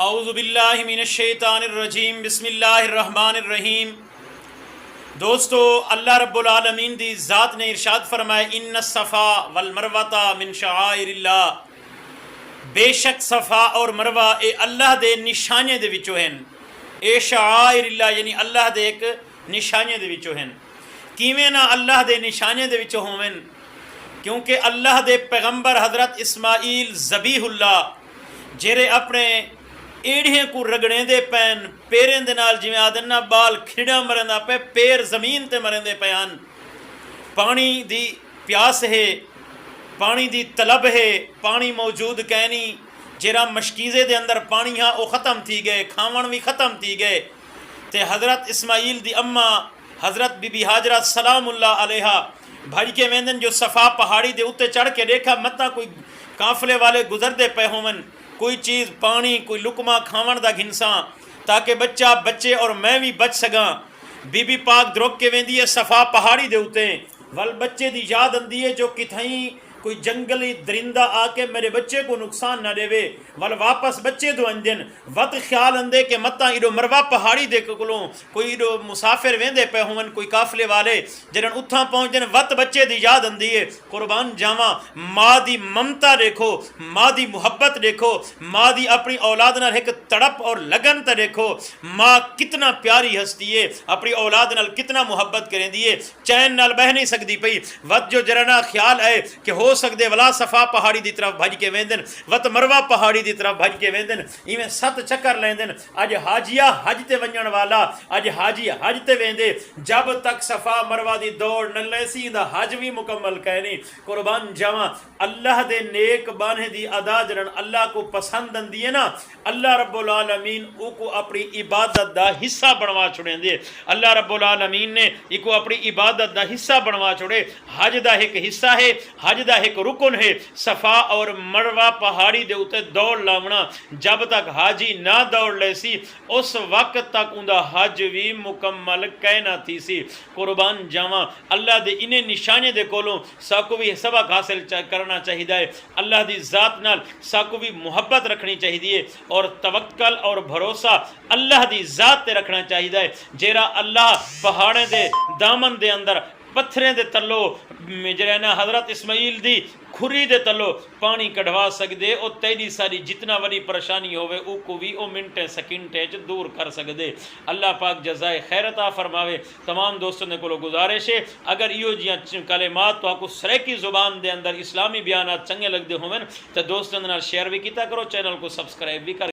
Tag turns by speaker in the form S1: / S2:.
S1: اعوذ باللہ من الشیطان الرجیم، بسم اللہ الرحمن الرحیم۔ دوستو، اللہ رب العالمین دی ذات نے ارشاد فرمایا ان الصفا والمروہ من شعائر اللہ، بے شک صفا اور مروہ اے اللہ دے نشانے دے وچوں ہیں۔ اے شعائر اللہ یعنی اللہ دے ایک نشانے دے وچوں ہیں۔ کیویں نہ اللہ دے نشانے دے وچوں ہوون؟ کیونکہ اللہ دے پیغمبر حضرت اسماعیل ذبیح اللہ جیرے اپنے ایڑھیں کو رگڑیں دے پین پیریں دے نال جویں آدنا بال کھڑا مرندا پے پیر زمین تے مرندے پیان، پانی دی پیاس ہے، پانی دی طلب ہے، پانی موجود کہنی جیرا مشکیزے دے اندر پانی ہاں او ختم تھی گئے، کھاون بھی ختم تھی گئے تے حضرت اسماعیل دی اماں حضرت بی بی ہاجرہ سلام اللہ علیہا بھائی کے ویندن جو صفا پہاڑی دے اتے چڑھ کے دیکھا متا کوئی قافلے والے گزر دے پے ہومن، کوئی چیز پانی کوئی لکما کھاون دا گھنساں تاکہ بچے اور میں بھی بچ سگاں۔ بی بی پاک دروک کے ویندی ہے صفا پہاڑی دے اتے ول بچے دی یاد اندی ہے جو کتھائیں کوئی جنگلی درندہ آ کے میرے بچے کو نقصان نہ دے وے ول واپس بچے دو اندن وقت خیال اندے کہ متا ایڈو مروا پہاڑی دے کلوں کوئی ایڈو مسافر ویندے پہ ہون کوئی قافلے والے جنن اتھاں پہنچ جن وقت بچے دی یاد اندی ہے۔ قربان جاواں ماں دی ممتا دیکھو، ماں دی محبت دیکھو، ماں دی اپنی اولاد نال ایک تڑپ اور لگن تے دیکھو، ماں کتنا پیاری ہستی ہے، اپنی اولاد نال کتنا محبت کریں دیئے، چین نال بہ نہیں سکتی پئی وقت جو جرنا خیال ہے کہ ہو سکدے ولا صفا پہاڑی دی طرف بھج کے ویندن وت مروہ پہاڑی دی طرف بھج کے ویندن ایویں 7 چکر لیندن۔ اج حاجیہ حج تے ونجن والا اج حاجی حج تے ویندے جب تک صفا مروہ دی دوڑ نہ لیسی دا حج بھی مکمل کہنی۔ قربان جاواں اللہ دے نیک بانے دی ادا جنن اللہ کو پسند اندی ہے نا، اللہ رب العالمین او کو اپنی عبادت دا حصہ بنوا چھوڑیں دے۔ اللہ رب العالمین نے ایک اپنی عبادت دا حصہ بنوا چھوڑے۔ حج دا ایک حصہ ہے، حج دا ایک رکن ہے صفا اور مروہ پہاڑی دے اتے دوڑ لاونا۔ جب تک حاجی نہ دوڑ لے سی اس وقت تک اندہ حج بھی مکمل کہنا تھی سی۔ قربان جاواں اللہ دے انہیں نشانے دے کولوں ساکو بھی سبق حاصل کرنا چاہیے، اللہ دی ذات نال ساکو بھی محبت رکھنی چاہیے اور توکل اور بھروسہ اللہ دی ذات تے رکھنا چاہیے۔ جیرا اللہ پہاڑے دے دامن دے اندر پتھریں دے تلو جرہنا حضرت اسماعیل دی کھری دے تلو پانی کڑھوا سکدے او تیری ساری جتنا وری پریشانی ہوئے او کو بھی او منٹے سیکنڈے دور کر سکدے۔ اللہ پاک جزائے خیر عطا فرماوے۔ تمام دوستوں نے کو گزارش ہے اگر ایو جیاں کلمات تو آپ کو سریکی زبان دے اندر اسلامی بیانات چنگے لگ دے ہوئے تو دوستوں نے شیئر بھی کیتا کرو، چینل کو سبسکرائب بھی کر